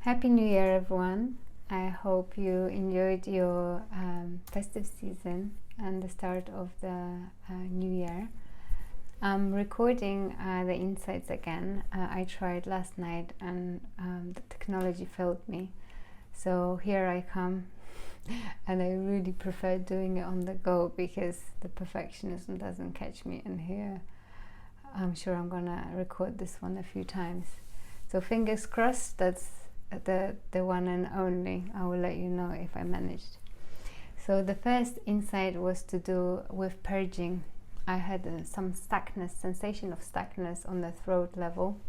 Happy New Year, everyone. I hope you enjoyed your festive season and the start of the new year. I'm recording the insights again. I tried last night and the technology failed me. So here I come. And I really prefer doing it on the go because the perfectionism doesn't catch me in here. I'm sure I'm gonna record this one a few times. So fingers crossed, that's the one and only. I will let you know if I managed. So the first insight was to do with purging. I had some stuckness, sensation of stuckness on the throat level,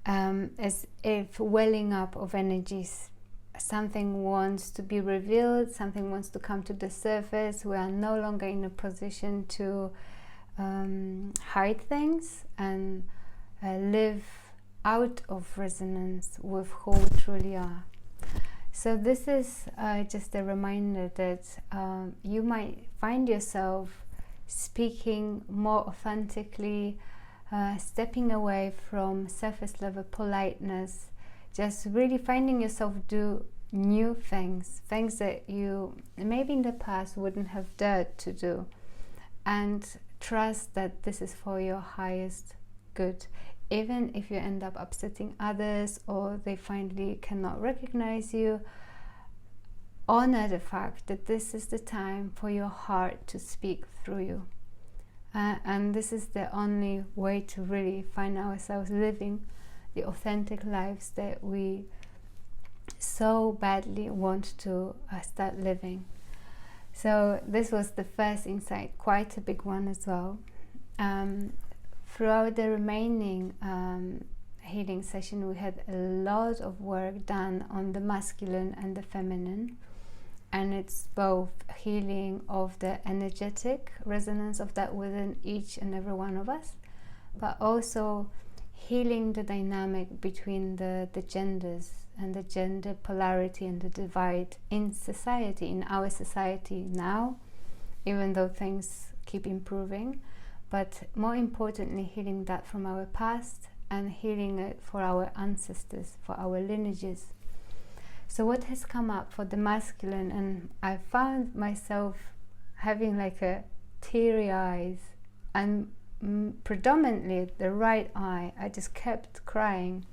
as if welling up of energies. Something wants to be revealed, something wants to come to the surface. We are no longer in a position to hide things and live out of resonance with who we truly are. So this is just a reminder that you might find yourself speaking more authentically, stepping away from surface level politeness, just really finding yourself do new things that you maybe in the past wouldn't have dared to do, and trust that this is for your highest good. Even if you end up upsetting others or they finally cannot recognize you, honor the fact that this is the time for your heart to speak through you. And this is the only way to really find ourselves living the authentic lives that we so badly want to start living. So this was the first insight, quite a big one as well. Throughout the remaining healing session, we had a lot of work done on the masculine and the feminine, and it's both healing of the energetic resonance of that within each and every one of us, but also healing the dynamic between the genders and the gender polarity and the divide in society, in our society now, even though things keep improving. But more importantly, healing that from our past and healing it for our ancestors, for our lineages. So what has come up for the masculine, and I found myself having like a teary eyes, and predominantly the right eye, I just kept crying.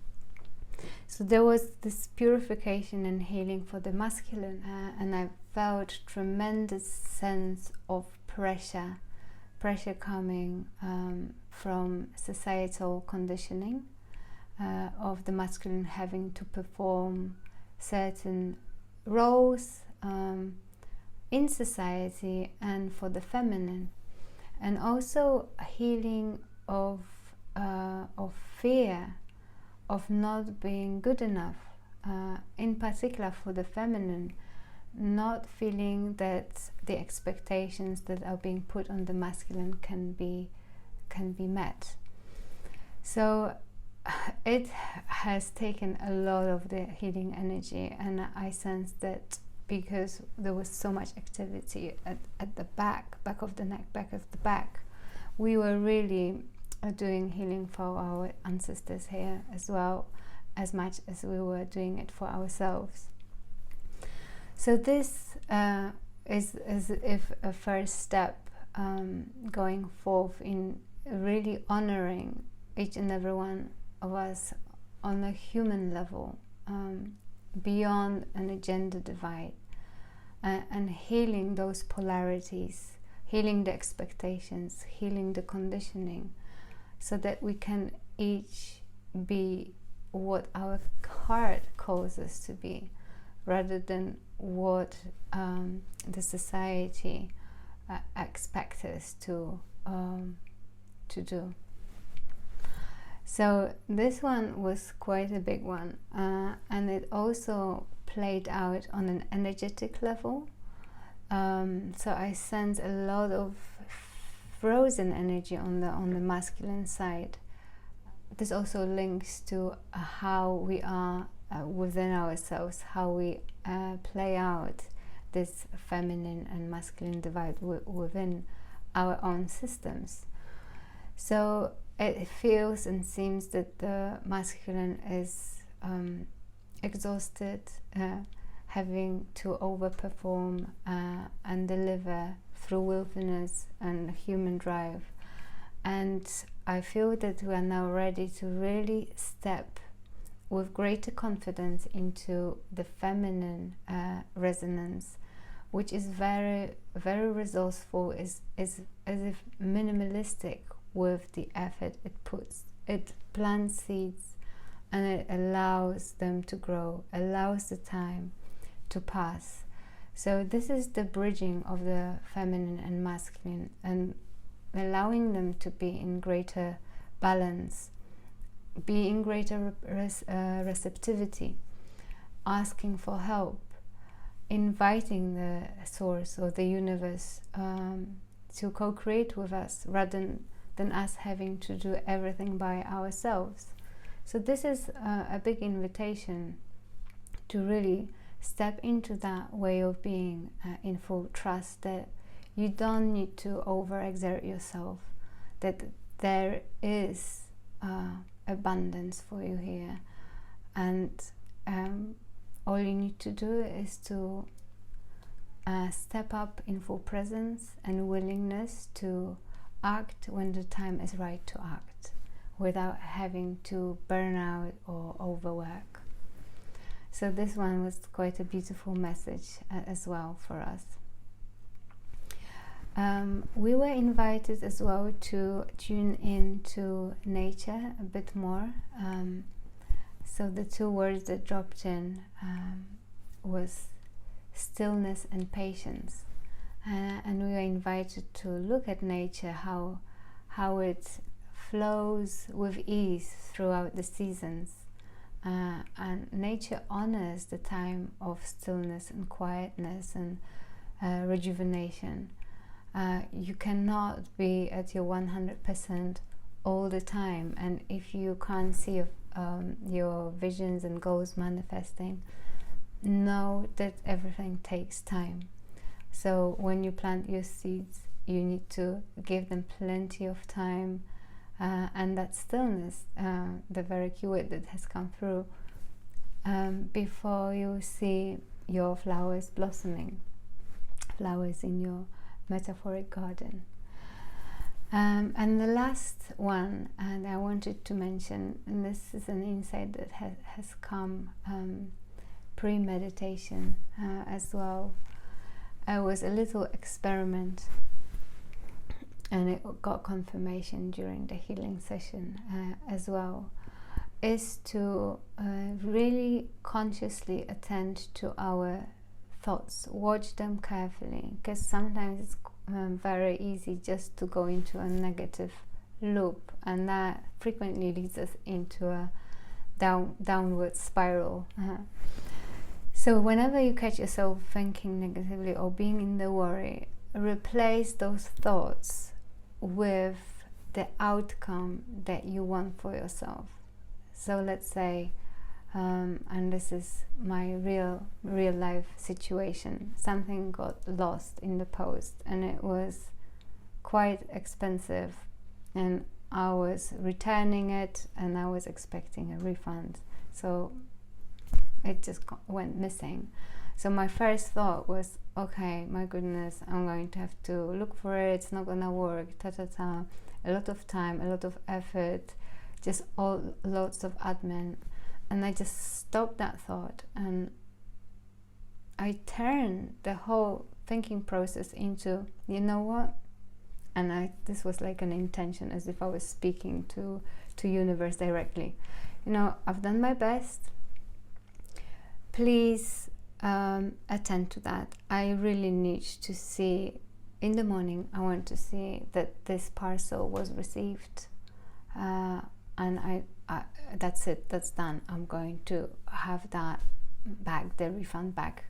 So there was this purification and healing for the masculine, and I felt tremendous sense of pressure coming from societal conditioning of the masculine having to perform certain roles in society, and for the feminine, and also a healing of fear of not being good enough, in particular for the feminine, not feeling that the expectations that are being put on the masculine can be met. So it has taken a lot of the healing energy, and I sensed that because there was so much activity at the back of the neck, back of the back, we were really doing healing for our ancestors here as well, as much as we were doing it for ourselves. So this is as if a first step going forth in really honoring each and every one of us on a human level, beyond an gender divide, and healing those polarities, healing the expectations, healing the conditioning, so that we can each be what our heart calls us to be, rather than what the society expects us to do. So this one was quite a big one, and it also played out on an energetic level. So I sense a lot of frozen energy on the masculine side. This also links to how we are within ourselves, how we play out this feminine and masculine divide within our own systems. So it feels and seems that the masculine is exhausted, having to overperform and deliver through willfulness and human drive. And I feel that we are now ready to really step with greater confidence into the feminine resonance, which is very, very resourceful, is as if minimalistic with the effort it puts. It plants seeds and it allows them to grow, allows the time to pass. So this is the bridging of the feminine and masculine, and allowing them to be in greater balance, be in greater receptivity, asking for help, inviting the source or the universe to co-create with us rather than us having to do everything by ourselves. So this is a big invitation to really step into that way of being in full trust that you don't need to overexert yourself, that there is abundance for you here, and all you need to do is to step up in full presence and willingness to act when the time is right to act, without having to burn out or overwork. So this one was quite a beautiful message as well for us. We were invited as well to tune in to nature a bit more. So the two words that dropped in was stillness and patience. And we were invited to look at nature, how it flows with ease throughout the seasons. And nature honors the time of stillness and quietness and rejuvenation. You cannot be at your 100% all the time, and if you can't see your visions and goals manifesting, know that everything takes time. So when you plant your seeds, you need to give them plenty of time, and that stillness, the very keyword that has come through, before you see your flowers blossoming, flowers in your metaphoric garden. And the last one, and I wanted to mention, and this is an insight that has come pre-meditation as well. I was a little experiment, and it got confirmation during the healing session as well, is to really consciously attend to our thoughts, watch them carefully, because sometimes it's very easy just to go into a negative loop, and that frequently leads us into a downward spiral. So whenever you catch yourself thinking negatively or being in the worry, replace those thoughts with the outcome that you want for yourself. So let's say, and this is my real life situation, something got lost in the post and it was quite expensive, and I was returning it and I was expecting a refund, so it just went missing. So my first thought was, okay, my goodness, I'm going to have to look for it, it's not gonna work, a lot of time, a lot of effort, just lots of admin. And I just stopped that thought, and I turned the whole thinking process into, you know what? And this was like an intention, as if I was speaking to universe directly. You know, I've done my best. Please attend to that. I really need to see, in the morning, I want to see that this parcel was received. And I that's it, that's done. I'm going to have that back, the refund back.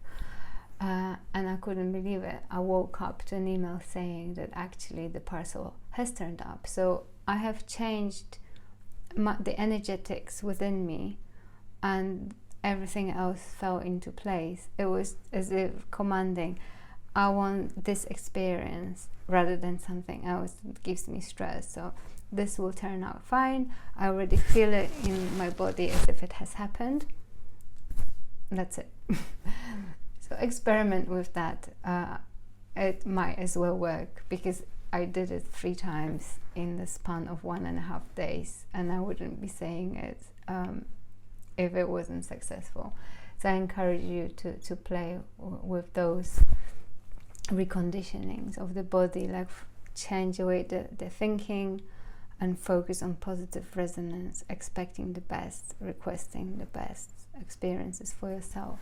And I couldn't believe it. I woke up to an email saying that actually the parcel has turned up. So I have changed the energetics within me, and everything else fell into place. It was as if commanding, I want this experience rather than something else that gives me stress. So this will turn out fine. I already feel it in my body as if it has happened. That's it. So experiment with that. It might as well work, because I did it 3 times in the span of 1.5 days, and I wouldn't be saying it if it wasn't successful. So I encourage you to play with those reconditionings of the body, like change away the thinking and focus on positive resonance, expecting the best, requesting the best experiences for yourself.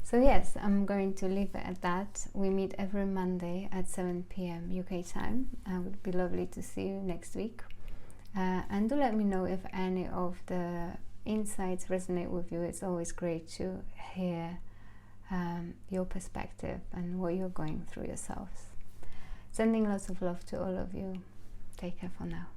So yes, I'm going to leave it at that. We meet every Monday at 7 p.m. UK time. It would be lovely to see you next week. And do let me know if any of the insights resonate with you. It's always great to hear your perspective and what you're going through yourselves. Sending lots of love to all of you. Take care for now.